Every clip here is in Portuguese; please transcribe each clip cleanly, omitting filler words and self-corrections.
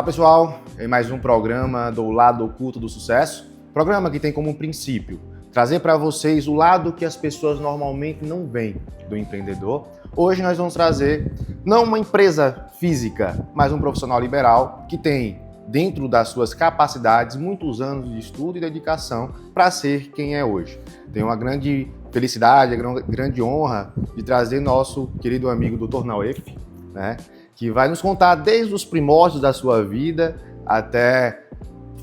Olá pessoal, em mais um programa do Lado Oculto do Sucesso, programa que tem como princípio trazer para vocês o lado que as pessoas normalmente não veem do empreendedor. Hoje nós vamos trazer não uma empresa física, mas um profissional liberal que tem dentro das suas capacidades muitos anos de estudo e dedicação para ser quem é hoje. Tenho uma grande felicidade, grande honra de trazer nosso querido amigo Dr. Naef, né? Que vai nos contar desde os primórdios da sua vida até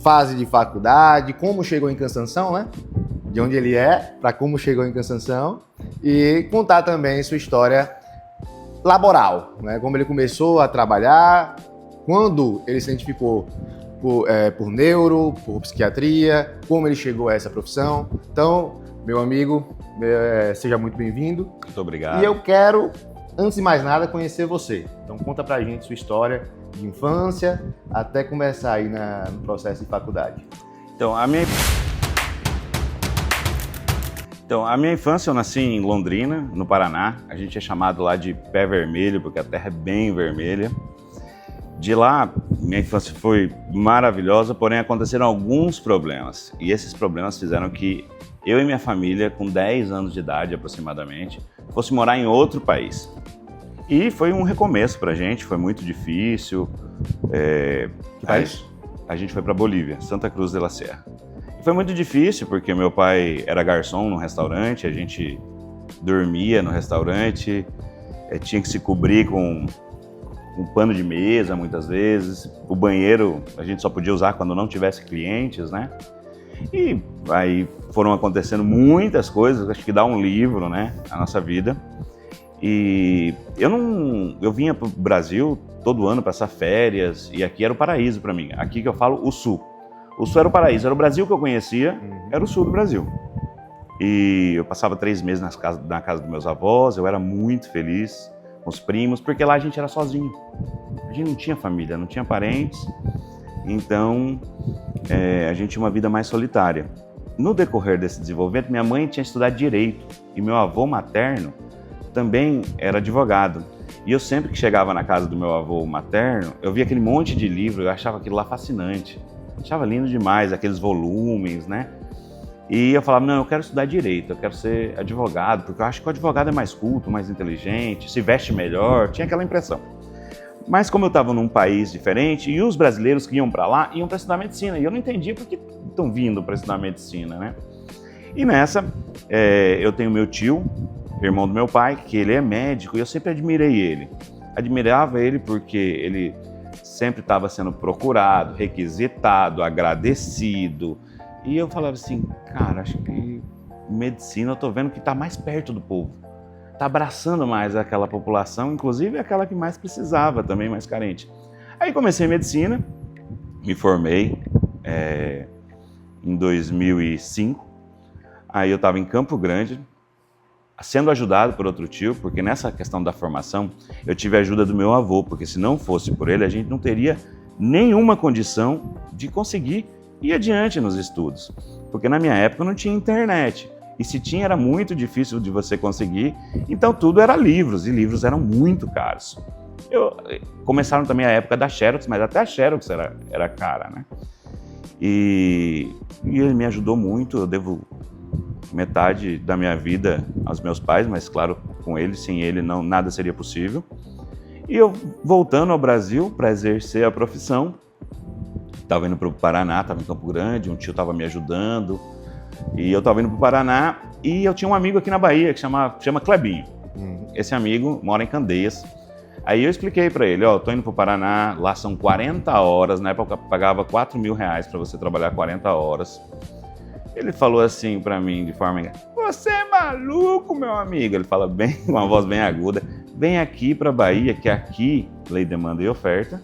fase de faculdade, como chegou em Cansanção, né? De onde ele é, para como chegou em Cansanção, e contar também sua história laboral, né? Como ele começou a trabalhar, quando ele se identificou por neuro, por psiquiatria, como ele chegou a essa profissão. Então, meu amigo, seja muito bem-vindo. Muito obrigado. E eu quero, antes de mais nada, conhecer você. Então conta pra gente sua história de infância até começar aí no processo de faculdade. Então, a minha infância eu nasci em Londrina, no Paraná. A gente é chamado lá de Pé Vermelho, porque a terra é bem vermelha. De lá, minha infância foi maravilhosa, porém aconteceram alguns problemas. E esses problemas fizeram que eu e minha família, com 10 anos de idade aproximadamente, fosse morar em outro país. E foi um recomeço pra gente, foi muito difícil. Que país? A gente foi pra Bolívia, Santa Cruz de la Sierra. E foi muito difícil porque meu pai era garçom num restaurante, a gente dormia no restaurante, tinha que se cobrir com um pano de mesa muitas vezes. O banheiro a gente só podia usar quando não tivesse clientes, né? E aí foram acontecendo muitas coisas, acho que dá um livro, né, a nossa vida. E eu vinha pro Brasil todo ano passar férias, e aqui era o paraíso para mim. Aqui que eu falo o Sul. O Sul era o paraíso, era o Brasil que eu conhecia, era o Sul do Brasil. E eu passava 3 meses na casa dos meus avós, eu era muito feliz com os primos, porque lá a gente era sozinho. A gente não tinha família, não tinha parentes, então a gente tinha uma vida mais solitária. No decorrer desse desenvolvimento, minha mãe tinha estudado Direito, e meu avô materno também era advogado. E eu sempre que chegava na casa do meu avô materno, eu via aquele monte de livro, eu achava aquilo lá fascinante. Achava lindo demais, aqueles volumes, né? E eu falava, não, eu quero estudar Direito, eu quero ser advogado, porque eu acho que o advogado é mais culto, mais inteligente, se veste melhor, tinha aquela impressão. Mas como eu estava num país diferente, e os brasileiros que iam para lá, iam para estudar medicina, e eu não entendia por que estão vindo para estudar medicina, né? E nessa, eu tenho meu tio, irmão do meu pai, que ele é médico, e eu sempre admirei ele. Admirava ele porque ele sempre estava sendo procurado, requisitado, agradecido. E eu falava assim, cara, acho que medicina eu tô vendo que está mais perto do povo. Está abraçando mais aquela população, inclusive aquela que mais precisava, também mais carente. Aí comecei medicina, me formei em 2005. Aí eu estava em Campo Grande, sendo ajudado por outro tio, porque nessa questão da formação eu tive a ajuda do meu avô, porque se não fosse por ele a gente não teria nenhuma condição de conseguir ir adiante nos estudos, porque na minha época não tinha internet, e se tinha era muito difícil de você conseguir, então tudo era livros, e livros eram muito caros. Começaram também a época da Xerox, mas até a Xerox era cara, né? E ele me ajudou muito, eu devo metade da minha vida aos meus pais, mas claro, com ele, sem ele, nada seria possível. E eu, voltando ao Brasil para exercer a profissão, estava indo para o Paraná, estava em Campo Grande, um tio estava me ajudando, e eu estava indo para o Paraná, e eu tinha um amigo aqui na Bahia que chama Clebinho. Esse amigo mora em Candeias. Aí eu expliquei para ele, tô indo para o Paraná, lá são 40 horas, na época eu pagava R$4.000 para você trabalhar 40 horas. Ele falou assim pra mim de forma engraçada, você é maluco, meu amigo? Ele fala bem, com uma voz bem aguda, vem aqui pra Bahia, que aqui, lei, demanda e oferta,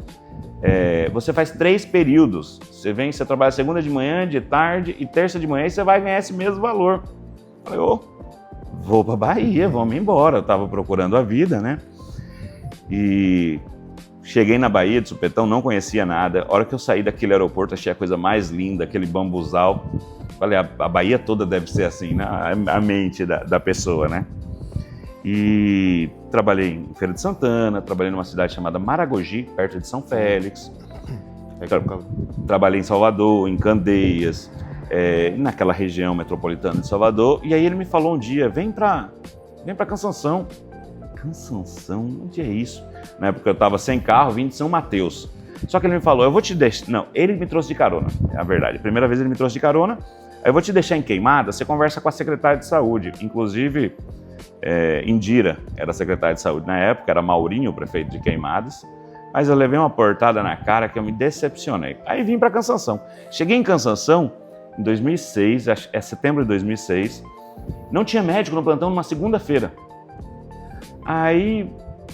você faz 3 períodos, você trabalha segunda de manhã, de tarde e terça de manhã e você vai ganhar esse mesmo valor. Eu falei, vou pra Bahia, vamos embora, eu tava procurando a vida, né? E cheguei na Bahia de supetão, não conhecia nada, a hora que eu saí daquele aeroporto achei a coisa mais linda, aquele bambuzal. Falei, a Bahia toda deve ser assim, né? A mente da pessoa, né? E trabalhei em Feira de Santana, trabalhei numa cidade chamada Maragogi, perto de São Félix. Trabalhei em Salvador, em Candeias, naquela região metropolitana de Salvador. E aí ele me falou um dia, vem pra Cansanção. Cansanção? Onde é isso? Na época eu estava sem carro, vim de São Mateus. Só que ele me falou, eu vou te deixar... Não, ele me trouxe de carona, é a verdade. A primeira vez ele me trouxe de carona, aí eu vou te deixar em Queimadas, você conversa com a secretária de saúde. Inclusive, Indira era a secretária de saúde na época, era Maurinho, o prefeito de Queimadas. Mas eu levei uma portada na cara que eu me decepcionei. Aí vim para Cansanção. Cheguei em Cansanção em 2006, é setembro de 2006. Não tinha médico no plantão numa segunda-feira. Aí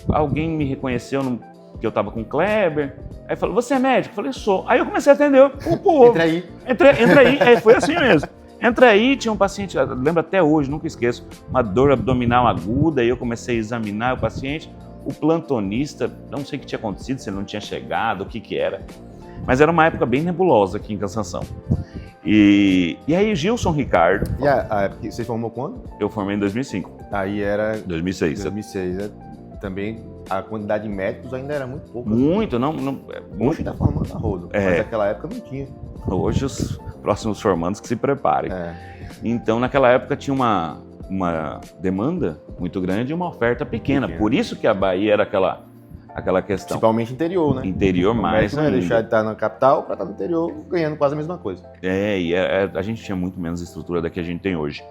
alguém me reconheceu que eu estava com o Kleber. Aí falou, você é médico? Eu falei, sou. Aí eu comecei a atender o povo. Entra aí. Entra aí. Foi assim mesmo. Entra aí, tinha um paciente, eu lembro até hoje, nunca esqueço, uma dor abdominal aguda. E eu comecei a examinar o paciente. O plantonista, não sei o que tinha acontecido, se ele não tinha chegado, o que era. Mas era uma época bem nebulosa aqui em Cansanção. E aí Gilson Ricardo... E você formou quando? Eu formei em 2005. Aí era... 2006. 2006, Também a quantidade de médicos ainda era muito pouca. Muito, não... Hoje está formando a rodo, mas naquela época não tinha. Hoje os próximos formandos que se preparem. Então naquela época tinha uma demanda muito grande e uma oferta pequena. Por isso que a Bahia era aquela questão. Principalmente interior, né? Interior mais ainda. Deixar de estar na capital para estar no interior ganhando quase a mesma coisa. A gente tinha muito menos estrutura da que a gente tem hoje.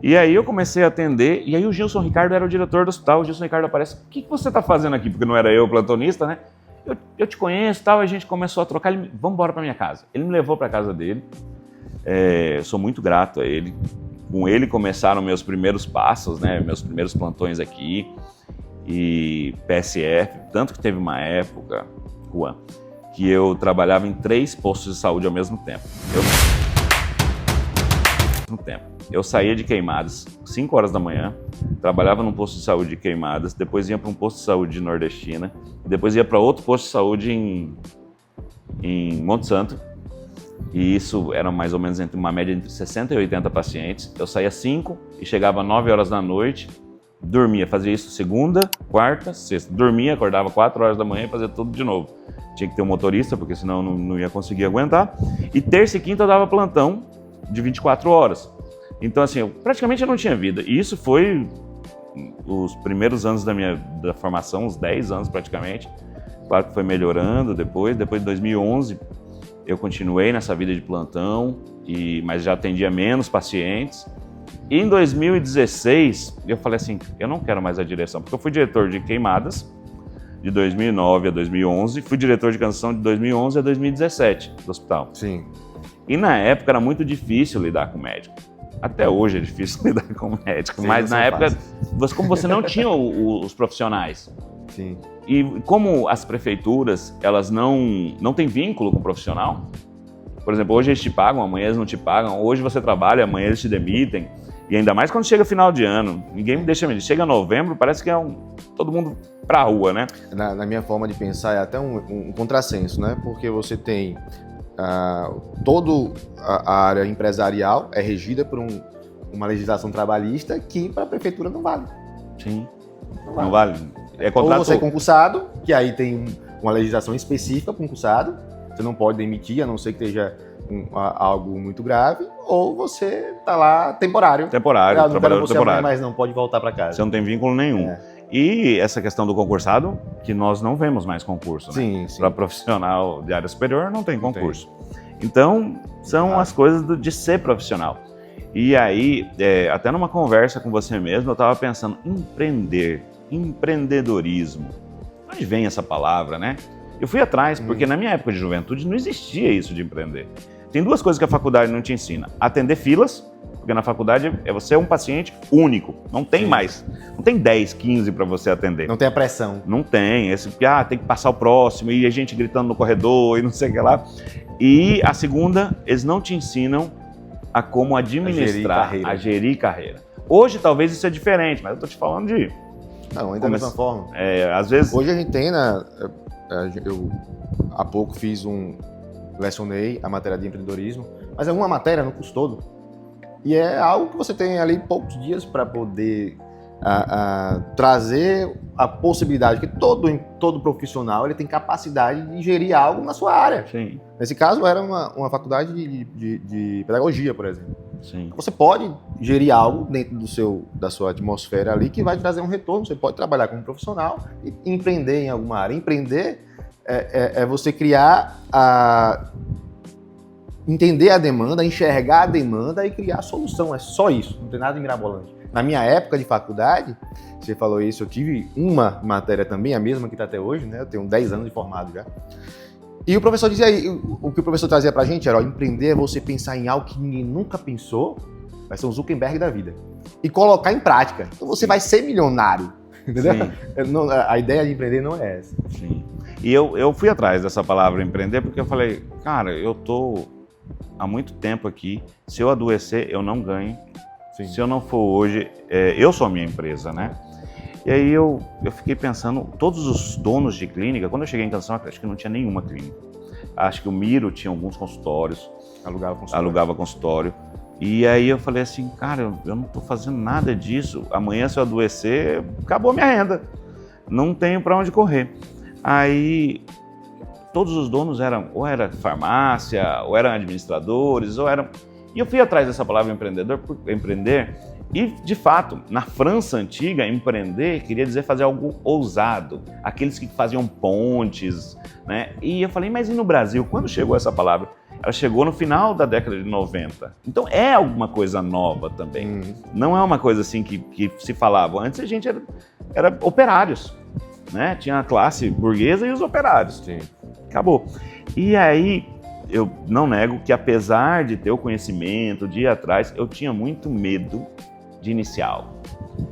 E aí eu comecei a atender, e aí o Gilson Ricardo era o diretor do hospital. O Gilson Ricardo aparece, o que você está fazendo aqui? Porque não era eu o plantonista, né? Eu te conheço e tal, a gente começou a trocar, vamos embora para minha casa. Ele me levou para a casa dele, eu sou muito grato a ele. Com ele começaram meus primeiros passos, né? Meus primeiros plantões aqui, e PSF, tanto que teve uma época, Juan, que eu trabalhava em 3 postos de saúde ao mesmo tempo. Eu saía de Queimadas, 5 horas da manhã, trabalhava num posto de saúde de Queimadas, depois ia para um posto de saúde de Nordestina, depois ia para outro posto de saúde em Monte Santo, e isso era mais ou menos uma média entre 60 e 80 pacientes. Eu saía 5 e chegava 9 horas da noite, dormia, fazia isso segunda, quarta, sexta, dormia, acordava 4 horas da manhã e fazia tudo de novo. Tinha que ter um motorista, porque senão não ia conseguir aguentar. E terça e quinta eu dava plantão de 24 horas. Então, assim, praticamente eu não tinha vida. E isso foi os primeiros anos da formação, uns 10 anos praticamente. Claro que foi melhorando depois de 2011, eu continuei nessa vida de plantão, mas já atendia menos pacientes. E em 2016, eu falei assim, eu não quero mais a direção, porque eu fui diretor de Queimadas, de 2009 a 2011, fui diretor de Cansanção de 2011 a 2017 do hospital. Sim. E na época era muito difícil lidar com médico. Até hoje é difícil lidar com médico, mas na época, como você não tinha os profissionais. Sim. E como as prefeituras, elas não têm vínculo com o profissional, por exemplo, hoje eles te pagam, amanhã eles não te pagam, hoje você trabalha, amanhã eles te demitem, e ainda mais quando chega final de ano, ninguém me deixa mentir, chega novembro, parece que é todo mundo pra rua, né? Na minha forma de pensar é até um contrassenso, né? Porque você tem toda a área empresarial é regida por uma legislação trabalhista que para a prefeitura não vale. Sim, não vale. Ou você é concursado, que aí tem uma legislação específica para concursado, você não pode demitir, a não ser que esteja algo muito grave, ou você está lá temporário. Trabalhador temporário. Mas não pode voltar para casa. Você não tem vínculo nenhum. E essa questão do concursado, que nós não vemos mais concurso, sim, né? Sim. Para profissional de área superior não tem concurso. Então, são as coisas de ser profissional. E aí, até numa conversa com você mesmo, eu estava pensando, empreendedorismo. Onde vem essa palavra, né? Eu fui atrás, porque na minha época de juventude não existia isso de empreender. Tem 2 coisas que a faculdade não te ensina. Atender filas, porque na faculdade você é um paciente único, não tem mais. Não tem 10, 15 para você atender. Não tem a pressão. Não tem. Tem que passar o próximo, e a gente gritando no corredor e não sei o que lá. E a segunda, eles não te ensinam a como administrar, a gerir carreira. Hoje talvez isso é diferente, mas eu tô te falando de... Não, ainda da mesma forma. Às vezes... Hoje a gente tem, eu há pouco lecionei a matéria de empreendedorismo, mas é uma matéria no curso todo. E é algo que você tem ali poucos dias para poder trazer a possibilidade que todo profissional ele tem capacidade de gerir algo na sua área. Sim. Nesse caso, era uma faculdade de pedagogia, por exemplo. Sim. Você pode gerir algo dentro da sua atmosfera ali que vai trazer um retorno. Você pode trabalhar como profissional e empreender em alguma área. Empreender é você criar entender a demanda, enxergar a demanda e criar a solução. É só isso, não tem nada de mirabolante. Na minha época de faculdade, você falou isso, eu tive uma matéria também, a mesma que está até hoje, né? Eu tenho 10 anos de formado já. E o professor dizia aí, o que o professor trazia pra gente era, ó, empreender é você pensar em algo que ninguém nunca pensou, vai ser um Zuckerberg da vida, e colocar em prática. Então você vai ser milionário, entendeu? A ideia de empreender não é essa. Sim. E eu fui atrás dessa palavra empreender porque eu falei, cara, eu tô há muito tempo aqui, se eu adoecer, eu não ganho. Sim. Se eu não for hoje, eu sou a minha empresa, né? E aí eu fiquei pensando, todos os donos de clínica, quando eu cheguei em Canção, acho que não tinha nenhuma clínica. Acho que o Miro tinha alguns consultórios. Alugava consultório. E aí eu falei assim, cara, eu não estou fazendo nada disso. Amanhã, se eu adoecer, acabou a minha renda. Não tenho para onde correr. Aí todos os donos ou era farmácia, ou eram administradores, ou eram... E eu fui atrás dessa palavra empreender, e de fato, na França antiga, empreender queria dizer fazer algo ousado, aqueles que faziam pontes, né? E eu falei, mas e no Brasil, quando chegou essa palavra? Ela chegou no final da década de 90. Então é alguma coisa nova também. Não é uma coisa assim que se falava. Antes a gente era operários, né? Tinha a classe burguesa e os operários. Sim. Acabou. E aí, eu não nego que apesar de ter o conhecimento, de ir atrás, eu tinha muito medo de iniciar algo.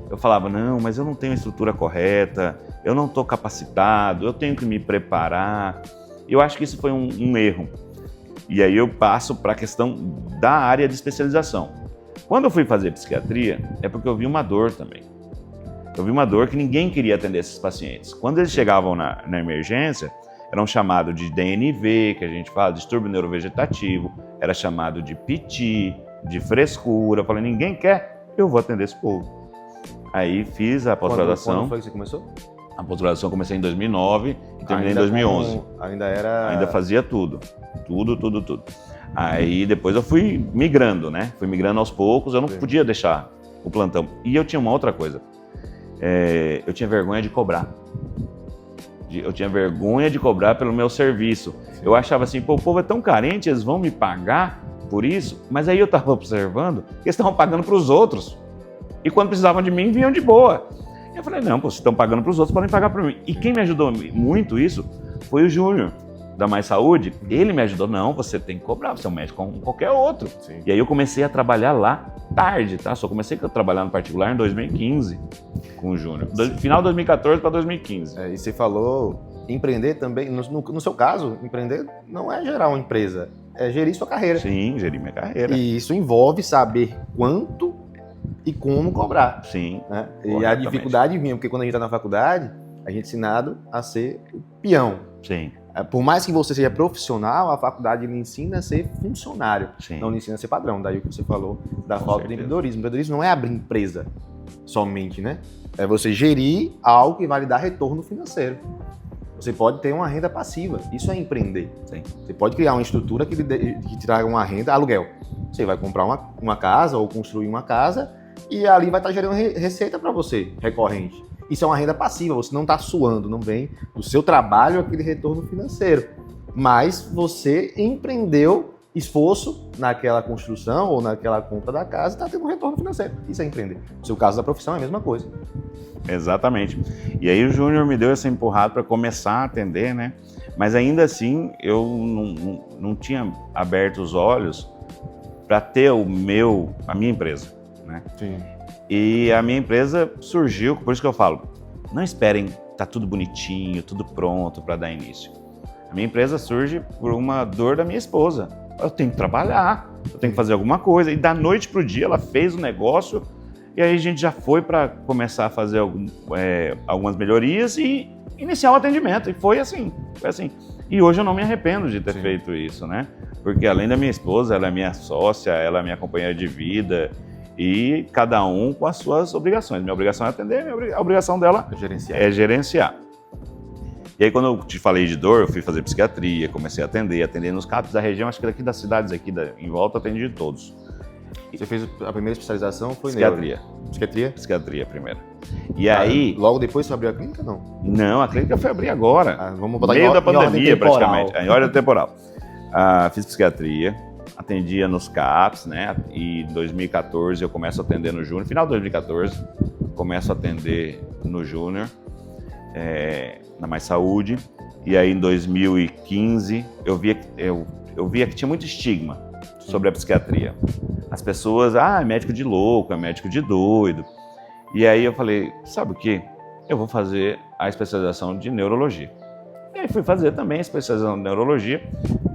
Eu falava, não, mas eu não tenho a estrutura correta, eu não estou capacitado, eu tenho que me preparar. Eu acho que isso foi um erro. E aí eu passo para a questão da área de especialização. Quando eu fui fazer psiquiatria, é porque eu vi uma dor também. Eu vi uma dor que ninguém queria atender esses pacientes. Quando eles chegavam na emergência, eram chamados de DNV, que a gente fala, distúrbio neurovegetativo, era chamado de PT, de frescura. Eu falei, ninguém quer, eu vou atender esse povo. Aí fiz a pós-graduação. Quando foi que você começou? A pós-graduação eu comecei em 2009 e terminei em 2011. Ainda fazia tudo. Tudo. Aí depois eu fui migrando, né? Fui migrando aos poucos, eu não podia deixar o plantão. E eu tinha uma outra coisa. Eu tinha vergonha de cobrar. Eu tinha vergonha de cobrar pelo meu serviço. Eu achava assim, pô, o povo é tão carente, eles vão me pagar por isso? Mas aí eu estava observando que eles estavam pagando para os outros. E quando precisavam de mim, vinham de boa. Eu falei, não, pô, se estão pagando para os outros, podem pagar para mim. E quem me ajudou muito isso foi o Júnior, da Mais Saúde. Ele me ajudou, não, você tem que cobrar, você é um médico como qualquer outro. Sim. E aí eu comecei a trabalhar lá tarde, tá? Só comecei a trabalhar no particular em 2015 com o Júnior. Final de 2014 para 2015. E você falou, empreender também, no seu caso, empreender não é gerar uma empresa, é gerir sua carreira. Sim, gerir minha carreira. E isso envolve saber quanto e como cobrar. Sim. Né? E a dificuldade vinha, porque quando a gente está na faculdade, a gente é ensinado a ser peão. Sim. Por mais que você seja profissional, a faculdade lhe ensina a ser funcionário. Sim. Não lhe ensina a ser padrão. Daí o que você falou da falta de empreendedorismo. Empreendedorismo não é abrir empresa somente, né? É você gerir algo que vai lhe dar retorno financeiro. Você pode ter uma renda passiva. Isso é empreender. Sim. Você pode criar uma estrutura que te traga uma renda aluguel. Você vai comprar uma casa ou construir uma casa e ali vai estar gerando receita para você, recorrente. Isso é uma renda passiva, você não está suando, não vem do seu trabalho aquele retorno financeiro. Mas você empreendeu esforço naquela construção ou naquela compra da casa e está tendo um retorno financeiro. Isso é empreender. No seu caso da profissão é a mesma coisa. Exatamente. E aí o Júnior me deu essa empurrada para começar a atender, né? Mas ainda assim eu não tinha aberto os olhos para ter a minha empresa, né? Sim. E a minha empresa surgiu, por isso que eu falo, não esperem tá tudo bonitinho, tudo pronto para dar início. A minha empresa surge por uma dor da minha esposa. Eu tenho que trabalhar, eu tenho que fazer alguma coisa. E da noite pro dia ela fez o negócio e aí a gente já foi para começar a fazer algumas melhorias e iniciar o atendimento. E foi assim. E hoje eu não me arrependo de ter feito isso, né? Porque além da minha esposa, ela é minha sócia, ela é minha companheira de vida. E cada um com as suas obrigações. Minha obrigação é atender, a obrigação dela é gerenciar. E aí, quando eu te falei de dor, eu fui fazer psiquiatria, comecei a atender nos CAPs da região, acho que daqui das cidades aqui em volta, atendi de todos. Você fez a primeira especialização, foi psiquiatria. Psiquiatria? Psiquiatria primeiro. E aí... Logo depois você abriu a clínica, não? Não, a clínica foi abrir agora. Vamos botar meio da pandemia, praticamente, em ordem temporal. Fiz psiquiatria, atendia nos CAPs, né? E em 2014 eu começo a atender no Júnior. Final de 2014, começo a atender no Júnior, na Mais Saúde. E aí em 2015 eu via que tinha muito estigma sobre a psiquiatria. As pessoas, é médico de louco, é médico de doido. E aí eu falei, sabe o quê? Eu vou fazer a especialização de neurologia. E aí fui fazer também a especialização de neurologia.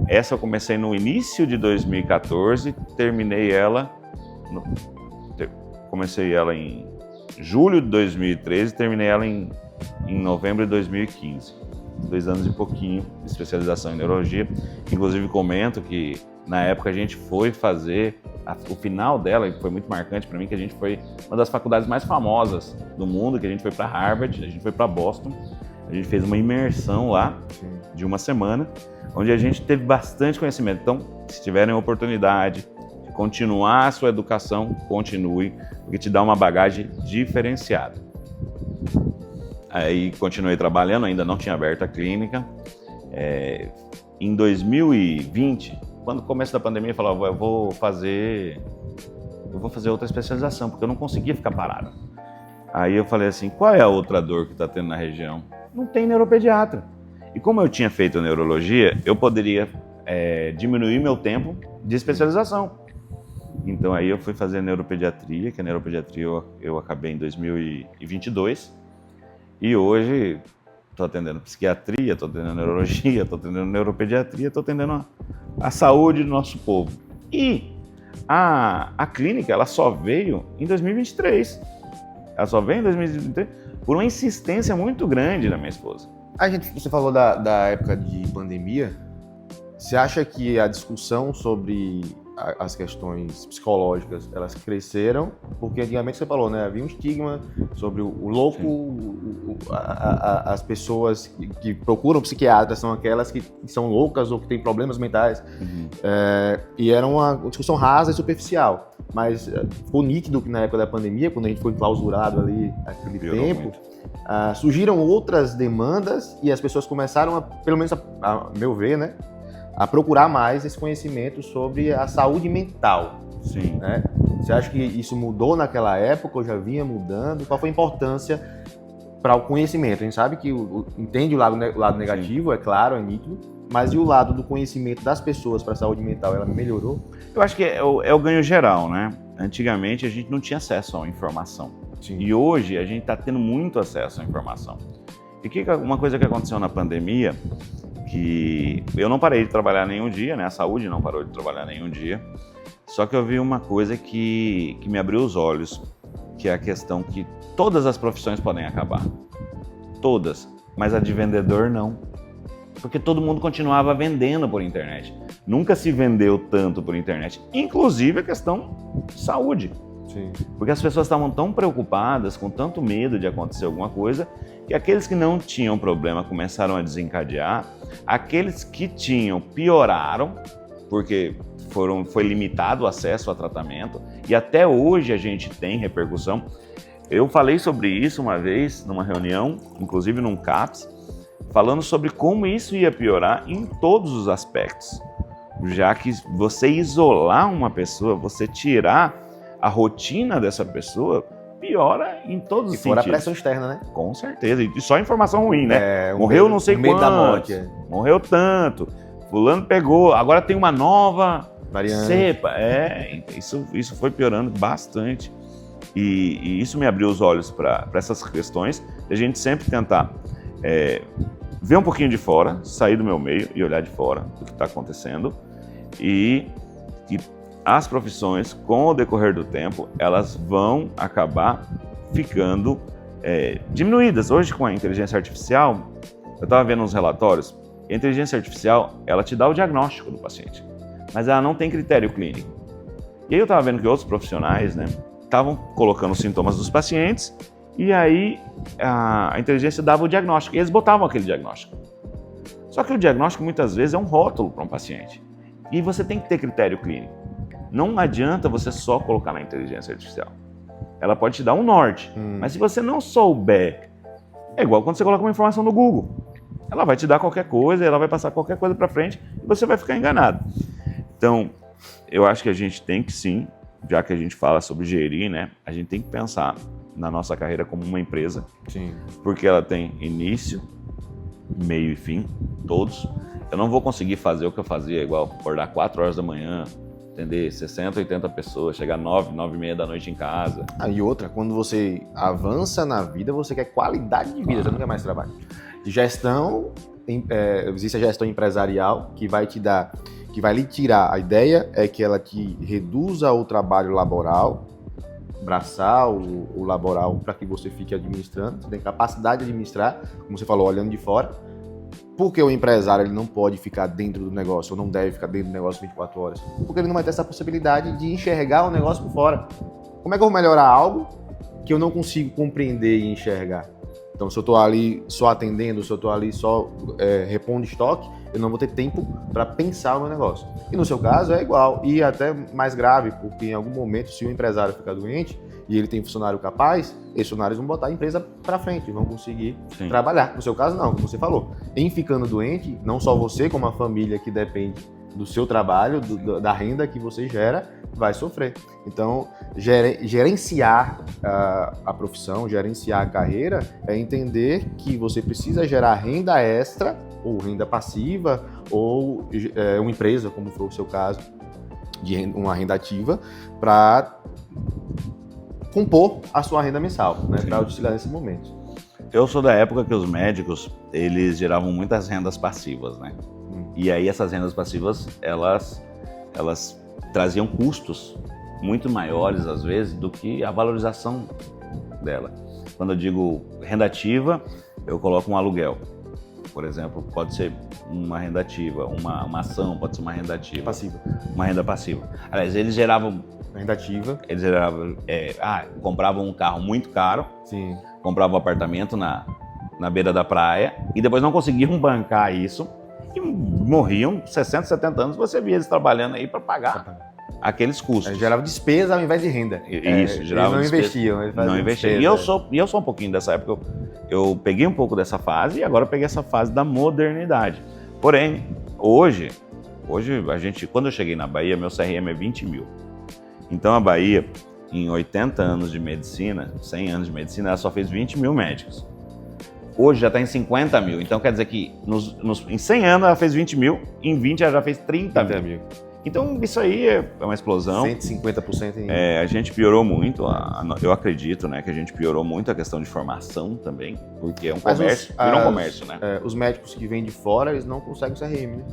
Essa eu comecei no início de 2014, terminei ela, comecei ela em julho de 2013, terminei ela em novembro de 2015. 2 anos e pouquinho de especialização em neurologia. Inclusive comento que na época a gente foi fazer, o final dela foi muito marcante para mim, que a gente foi uma das faculdades mais famosas do mundo, que a gente foi para Harvard, a gente foi para Boston, a gente fez uma imersão lá de uma semana, onde a gente teve bastante conhecimento. Então, se tiverem a oportunidade de continuar a sua educação, continue, porque te dá uma bagagem diferenciada. Aí continuei trabalhando, ainda não tinha aberto a clínica. Em 2020, quando começo da pandemia, eu falava, eu vou fazer outra especialização, porque eu não conseguia ficar parado. Aí eu falei assim, qual é a outra dor que está tendo na região? Não tem neuropediatra. E como eu tinha feito neurologia, eu poderia diminuir meu tempo de especialização. Então aí eu fui fazer neuropediatria, que a neuropediatria eu acabei em 2022. E hoje estou atendendo psiquiatria, estou atendendo neurologia, estou atendendo neuropediatria, estou atendendo a saúde do nosso povo. E a clínica, ela só veio em 2023. Ela só veio em 2023 por uma insistência muito grande da minha esposa. Você falou da época de pandemia. Você acha que a discussão sobre as questões psicológicas, elas cresceram? Porque antigamente você falou, né? Havia um estigma sobre o louco, as pessoas que procuram psiquiatras são aquelas que são loucas ou que têm problemas mentais. E era uma discussão rasa e superficial. Mas ficou nítido que na época da pandemia, quando a gente foi clausurado ali naquele tempo, surgiram outras demandas e as pessoas começaram, pelo menos a meu ver, né? A procurar mais esse conhecimento sobre a saúde mental. Sim. Né? Você acha que isso mudou naquela época ou já vinha mudando? Qual foi a importância para o conhecimento? A gente sabe que entende o lado negativo, é claro, é nítido, mas e o lado do conhecimento das pessoas para a saúde mental, ela melhorou? Eu acho que é o ganho geral, né? Antigamente a gente não tinha acesso à informação. Sim. E hoje a gente está tendo muito acesso à informação. E uma coisa que aconteceu na pandemia, que eu não parei de trabalhar nenhum dia, né? A saúde não parou de trabalhar nenhum dia. Só que eu vi uma coisa que me abriu os olhos, que é a questão que todas as profissões podem acabar. Todas. Mas a de vendedor não. Porque todo mundo continuava vendendo por internet. Nunca se vendeu tanto por internet. Inclusive a questão de saúde. Sim. Porque as pessoas estavam tão preocupadas, com tanto medo de acontecer alguma coisa, que aqueles que não tinham problema começaram a desencadear, aqueles que tinham pioraram, porque foi limitado o acesso a tratamento, e até hoje a gente tem repercussão. Eu falei sobre isso uma vez, numa reunião, inclusive num CAPS, falando sobre como isso ia piorar em todos os aspectos, já que você isolar uma pessoa, você tirar a rotina dessa pessoa, piora em todos os sentidos. E fora a pressão externa, né? Com certeza. E só informação ruim, né? Morreu medo, não sei quantos. Da morte. Morreu tanto. Fulano pegou. Agora tem uma nova variante. Cepa. Isso foi piorando bastante. E isso me abriu os olhos para essas questões. A gente sempre tentar ver um pouquinho de fora, sair do meu meio e olhar de fora do que está acontecendo. E as profissões, com o decorrer do tempo, elas vão acabar ficando diminuídas. Hoje, com a inteligência artificial, eu estava vendo uns relatórios, a inteligência artificial, ela te dá o diagnóstico do paciente, mas ela não tem critério clínico. E aí eu estava vendo que outros profissionais, né, estavam colocando os sintomas dos pacientes e aí a inteligência dava o diagnóstico e eles botavam aquele diagnóstico. Só que o diagnóstico muitas vezes é um rótulo para um paciente e você tem que ter critério clínico. Não adianta você só colocar na inteligência artificial. Ela pode te dar um norte, mas se você não souber, é igual quando você coloca uma informação no Google. Ela vai te dar qualquer coisa, ela vai passar qualquer coisa para frente e você vai ficar enganado. Então, eu acho que a gente tem que sim, já que a gente fala sobre gerir, né? A gente tem que pensar na nossa carreira como uma empresa, Sim. porque ela tem início, meio e fim, todos. Eu não vou conseguir fazer o que eu fazia, igual acordar 4 horas da manhã, atender 60, 80 pessoas, chegar 9, 9h30 da noite em casa. E outra, quando você avança na vida, você quer qualidade de vida, você não quer mais trabalho. Gestão, existe a gestão empresarial que vai te dar, que vai lhe tirar. A ideia é que ela te reduza o trabalho laboral, braçal, o laboral, para que você fique administrando. Você tem capacidade de administrar, como você falou, olhando de fora. Porque o empresário ele não pode ficar dentro do negócio, ou não deve ficar dentro do negócio 24 horas. Porque ele não vai ter essa possibilidade de enxergar o negócio por fora. Como é que eu vou melhorar algo que eu não consigo compreender e enxergar? Então, se eu estou ali só atendendo, se eu estou ali só repondo estoque, eu não vou ter tempo para pensar no negócio. E no seu caso é igual, e até mais grave, porque em algum momento, se o empresário ficar doente e ele tem funcionário capaz, esses funcionários vão botar a empresa para frente, vão conseguir trabalhar. No seu caso, não, como você falou. Em ficando doente, não só você, como a família que depende do seu trabalho, da renda que você gera, vai sofrer. Então, gerenciar a profissão, gerenciar a carreira, é entender que você precisa gerar renda extra, ou renda passiva, ou uma empresa, como foi o seu caso, de uma renda ativa, para compor a sua renda mensal, né, para auxiliar nesse momento. Eu sou da época que os médicos, eles geravam muitas rendas passivas, né? E aí essas rendas passivas, elas traziam custos muito maiores, às vezes, do que a valorização dela. Quando eu digo renda ativa, eu coloco um aluguel. Por exemplo, pode ser uma renda ativa, uma ação pode ser uma renda ativa. Passiva. Uma renda passiva. Aliás, eles geravam... Renda ativa. Eles geravam... compravam um carro muito caro, Sim. compravam um apartamento na beira da praia e depois não conseguiam bancar isso e morriam 60, 70 anos, você via eles trabalhando aí para pagar aqueles custos. Gerava despesa ao invés de renda. Isso, gerava eles não despesa. investiam. Eles não investiam. E eu sou um pouquinho dessa época. Eu peguei um pouco dessa fase e agora eu peguei essa fase da modernidade. Porém, hoje quando eu cheguei na Bahia, meu CRM é 20 mil. Então a Bahia, em 80 anos de medicina, 100 anos de medicina, ela só fez 20 mil médicos. Hoje já está em 50 mil, então quer dizer que em 100 anos ela fez 20 mil, em 20 ela já fez 30 mil. Então isso aí é uma explosão. 150% em... A gente piorou muito, eu acredito, né, que a gente piorou muito a questão de formação também, porque é um comércio, virou um comércio, né? Os médicos que vêm de fora, eles não conseguem o CRM, né?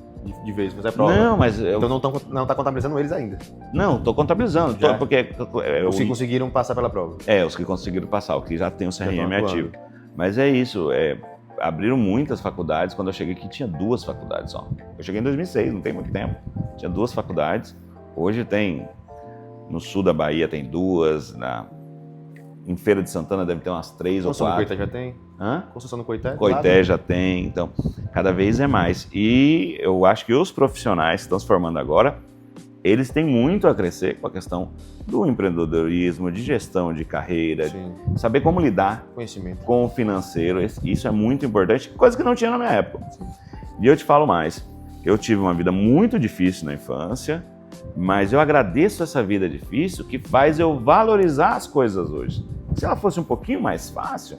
De vez, mas é prova. Não, mas... Então não está contabilizando eles ainda. Não, estou contabilizando, porque... Os que conseguiram passar pela prova. Os que conseguiram passar, o que já tem o CRM ativo. Mas é isso, abriram muitas faculdades. Quando eu cheguei aqui tinha 2 faculdades só. Eu cheguei em 2006, não tem muito tempo. Tinha 2 faculdades. Hoje tem, no sul da Bahia tem 2, em Feira de Santana deve ter umas 3 ou 4. Construção no Coité já tem? Hã? Construção no Coité? Coité já tem, então cada vez é mais. E eu acho que os profissionais que estão se formando agora, eles têm muito a crescer com a questão do empreendedorismo, de gestão de carreira, saber como lidar com o financeiro. Isso é muito importante, coisa que não tinha na minha época. Sim. E eu te falo mais, eu tive uma vida muito difícil na infância, mas eu agradeço essa vida difícil que faz eu valorizar as coisas hoje. Se ela fosse um pouquinho mais fácil,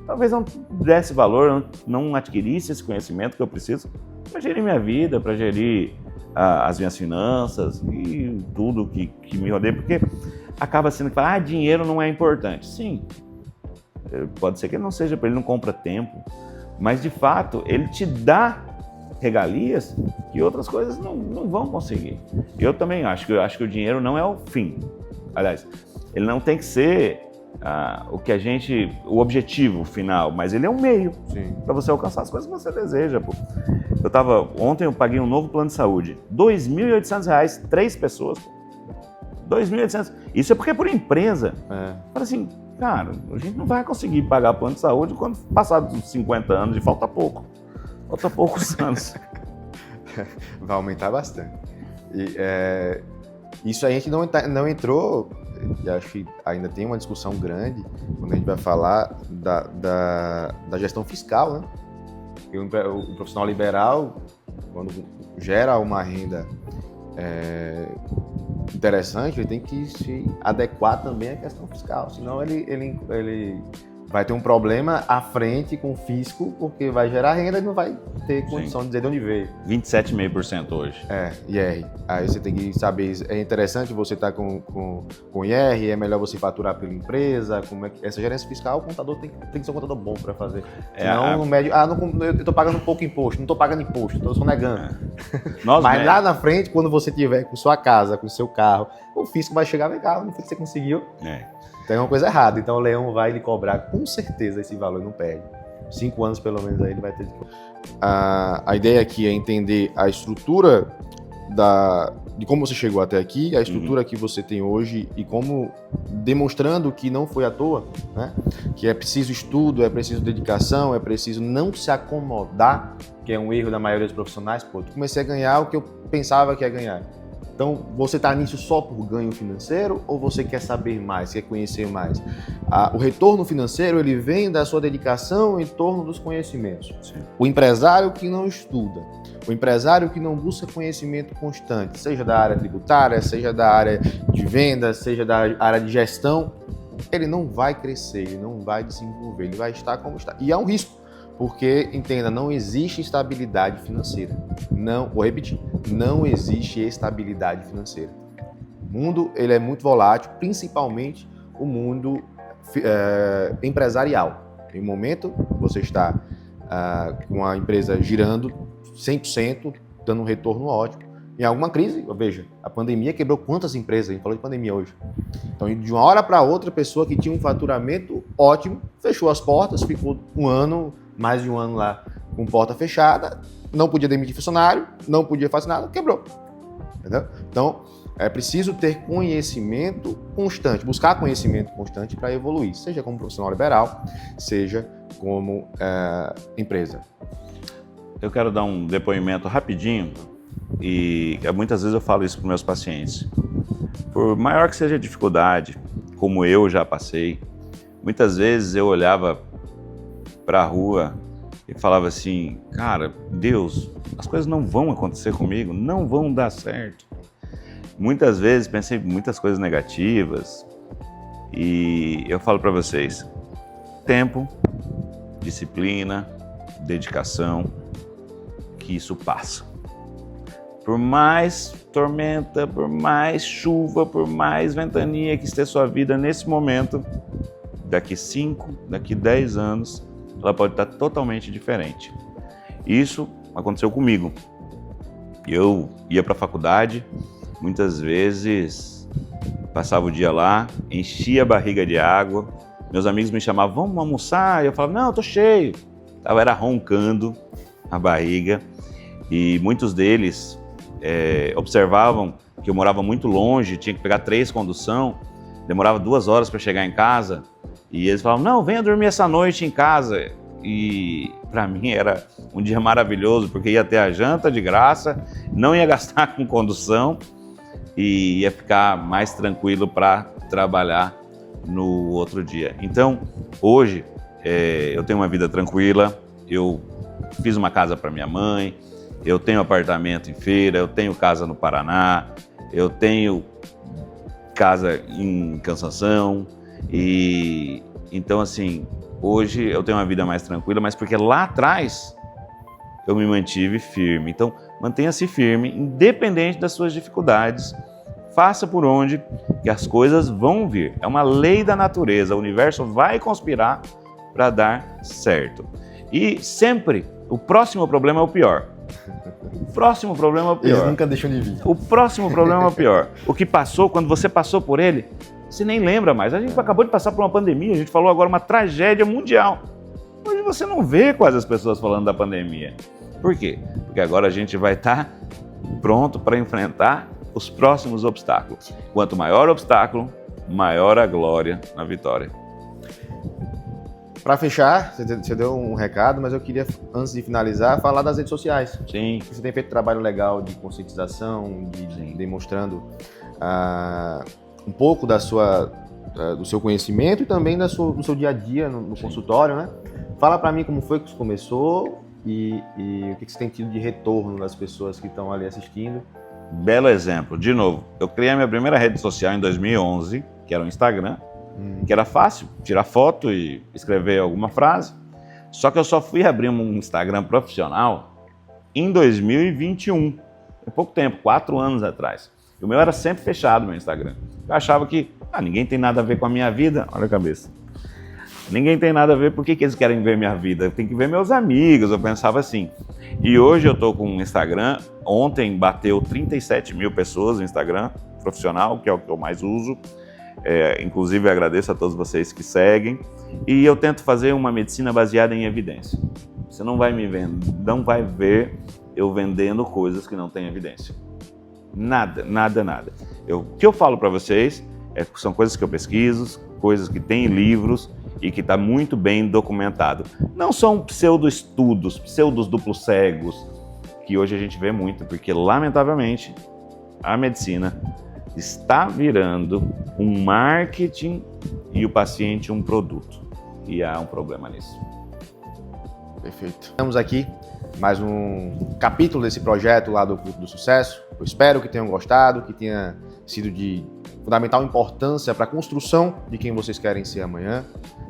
talvez não desse valor, não adquirisse esse conhecimento que eu preciso para gerir minha vida, para gerir as minhas finanças e tudo que me rodeia, porque acaba sendo que dinheiro não é importante. Sim, pode ser que ele não seja, ele não compra tempo, mas de fato ele te dá regalias que outras coisas não vão conseguir. Eu também acho que o dinheiro não é o fim. Aliás, ele não tem que ser o objetivo final, mas ele é um meio para você alcançar as coisas que você deseja. Pô. Ontem eu paguei um novo plano de saúde, R$ 2.800, 3 pessoas. 2.800. Isso é porque é por empresa. Fala assim, cara, a gente não vai conseguir pagar plano de saúde quando passar dos 50 anos e falta pouco. Falta poucos anos. Vai aumentar bastante. E, isso a gente não entrou, e acho que ainda tem uma discussão grande quando a gente vai falar da gestão fiscal, né? Porque o profissional liberal, quando gera uma renda interessante, ele tem que se adequar também à questão fiscal, senão ele vai ter um problema à frente com o fisco, porque vai gerar renda e não vai ter condição de dizer de onde veio. 27,5% hoje. IR. Aí você tem que saber, é interessante você estar com IR, é melhor você faturar pela empresa, como é que essa gerência fiscal, o contador tem que ser um contador bom para fazer. Senão, no médio, eu estou pagando pouco imposto, não estou pagando imposto, estou só negando. Mas lá na frente, quando você tiver com sua casa, com seu carro, o fisco vai chegar, vem cá, não foi que você conseguiu. Tem uma coisa errada, então o Leão vai lhe cobrar com certeza esse valor, não perde. 5 anos pelo menos aí ele vai ter de... A ideia aqui é entender a estrutura de como você chegou até aqui, a estrutura que você tem hoje e como, demonstrando que não foi à toa, né? Que é preciso estudo, é preciso dedicação, é preciso não se acomodar, que é um erro da maioria dos profissionais. Pô, eu comecei a ganhar o que eu pensava que ia ganhar. Então, você está nisso só por ganho financeiro ou você quer saber mais, quer conhecer mais? O retorno financeiro, ele vem da sua dedicação em torno dos conhecimentos. Sim. O empresário que não estuda, o empresário que não busca conhecimento constante, seja da área tributária, seja da área de venda, seja da área de gestão, ele não vai crescer, ele não vai desenvolver, ele vai estar como está. E há um risco. Porque, entenda, não existe estabilidade financeira. Não, vou repetir, não existe estabilidade financeira. O mundo ele é muito volátil, principalmente o mundo empresarial. Em um momento, você está com a empresa girando 100%, dando um retorno ótimo. Em alguma crise, veja, a pandemia quebrou quantas empresas? A gente falou de pandemia hoje. Então, de uma hora para outra, a pessoa que tinha um faturamento ótimo, fechou as portas, ficou mais de um ano lá com porta fechada, não podia demitir funcionário, não podia fazer nada, quebrou. Entendeu? Então, é preciso ter conhecimento constante, buscar conhecimento constante para evoluir, seja como profissional liberal, seja como empresa. Eu quero dar um depoimento rapidinho e muitas vezes eu falo isso para os meus pacientes. Por maior que seja a dificuldade, como eu já passei, muitas vezes eu olhava para a rua e falava assim, cara, Deus, as coisas não vão acontecer comigo, não vão dar certo. Muitas vezes pensei em muitas coisas negativas e eu falo para vocês, tempo, disciplina, dedicação, que isso passa. Por mais tormenta, por mais chuva, por mais ventania que esteja sua vida nesse momento, daqui 5, daqui 10 anos, ela pode estar totalmente diferente. Isso aconteceu comigo. Eu ia para a faculdade, muitas vezes passava o dia lá, enchia a barriga de água, meus amigos me chamavam, vamos almoçar? Eu falava, não, eu tô cheio. Era roncando a barriga e muitos deles observavam que eu morava muito longe, tinha que pegar 3 condução, demorava 2 horas para chegar em casa. E eles falavam, não, venha dormir essa noite em casa. E para mim era um dia maravilhoso, porque ia ter a janta de graça, não ia gastar com condução e ia ficar mais tranquilo para trabalhar no outro dia. Então, hoje, eu tenho uma vida tranquila, eu fiz uma casa para minha mãe, eu tenho apartamento em Feira, eu tenho casa no Paraná, eu tenho casa em Cansanção. E então, assim, hoje eu tenho uma vida mais tranquila, mas porque lá atrás eu me mantive firme. Então, mantenha-se firme, independente das suas dificuldades. Faça por onde, que as coisas vão vir. É uma lei da natureza, o universo vai conspirar para dar certo. E sempre, o próximo problema é o pior. O próximo problema é o pior. Eles nunca deixam de vir. O próximo problema é o pior. O que passou, quando você passou por ele, você nem lembra mais. A gente acabou de passar por uma pandemia, a gente falou agora uma tragédia mundial. Hoje você não vê quase as pessoas falando da pandemia. Por quê? Porque agora a gente vai estar pronto para enfrentar os próximos obstáculos. Quanto maior o obstáculo, maior a glória na vitória. Para fechar, você deu um recado, mas eu queria, antes de finalizar, falar das redes sociais. Sim. Você tem feito um trabalho legal de conscientização, demonstrando um pouco do seu conhecimento e também do seu dia a dia no consultório, né? Fala para mim como foi que isso começou e o que você tem tido de retorno das pessoas que estão ali assistindo. Belo exemplo. De novo, eu criei a minha primeira rede social em 2011, que era o Instagram, que era fácil, tirar foto e escrever alguma frase. Só que eu só fui abrir um Instagram profissional em 2021, há pouco tempo, 4 anos atrás. E o meu era sempre fechado, meu Instagram. Eu achava que ninguém tem nada a ver com a minha vida. Olha a cabeça. Ninguém tem nada a ver, por que eles querem ver minha vida? Tem que ver meus amigos, eu pensava assim. E hoje eu tô com um Instagram, ontem bateu 37 mil pessoas no Instagram profissional, que é o que eu mais uso. Inclusive eu agradeço a todos vocês que seguem. E eu tento fazer uma medicina baseada em evidência. Você não vai me vender, não vai ver eu vendendo coisas que não têm evidência. Nada, nada, nada. O que eu falo para vocês são coisas que eu pesquiso, coisas que tem em livros e que está muito bem documentado. Não são pseudo-estudos, pseudos duplos cegos, que hoje a gente vê muito, porque lamentavelmente a medicina está virando um marketing e o paciente um produto. E há um problema nisso. Perfeito. Estamos aqui, mais um capítulo desse projeto lá do Culto do Sucesso. Eu espero que tenham gostado, que tenha sido de fundamental importância para a construção de quem vocês querem ser amanhã.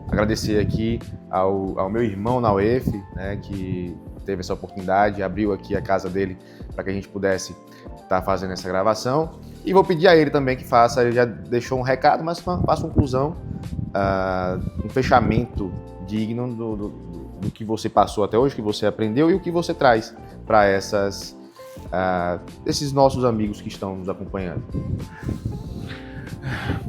Agradecer aqui ao meu irmão na UEF, né, que teve essa oportunidade, abriu aqui a casa dele para que a gente pudesse estar fazendo essa gravação. E vou pedir a ele também que faça, ele já deixou um recado, mas faça uma conclusão, um fechamento digno do que você passou até hoje, que você aprendeu e o que você traz para esses nossos amigos que estão nos acompanhando.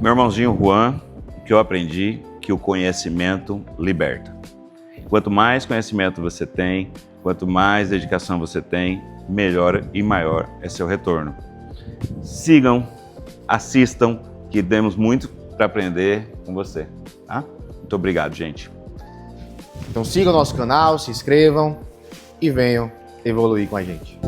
Meu irmãozinho Juan, que eu aprendi que o conhecimento liberta. Quanto mais conhecimento você tem, quanto mais dedicação você tem, melhor e maior é seu retorno. Sigam, assistam, que temos muito para aprender com você. Tá? Muito obrigado, gente. Então sigam o nosso canal, se inscrevam e venham evoluir com a gente.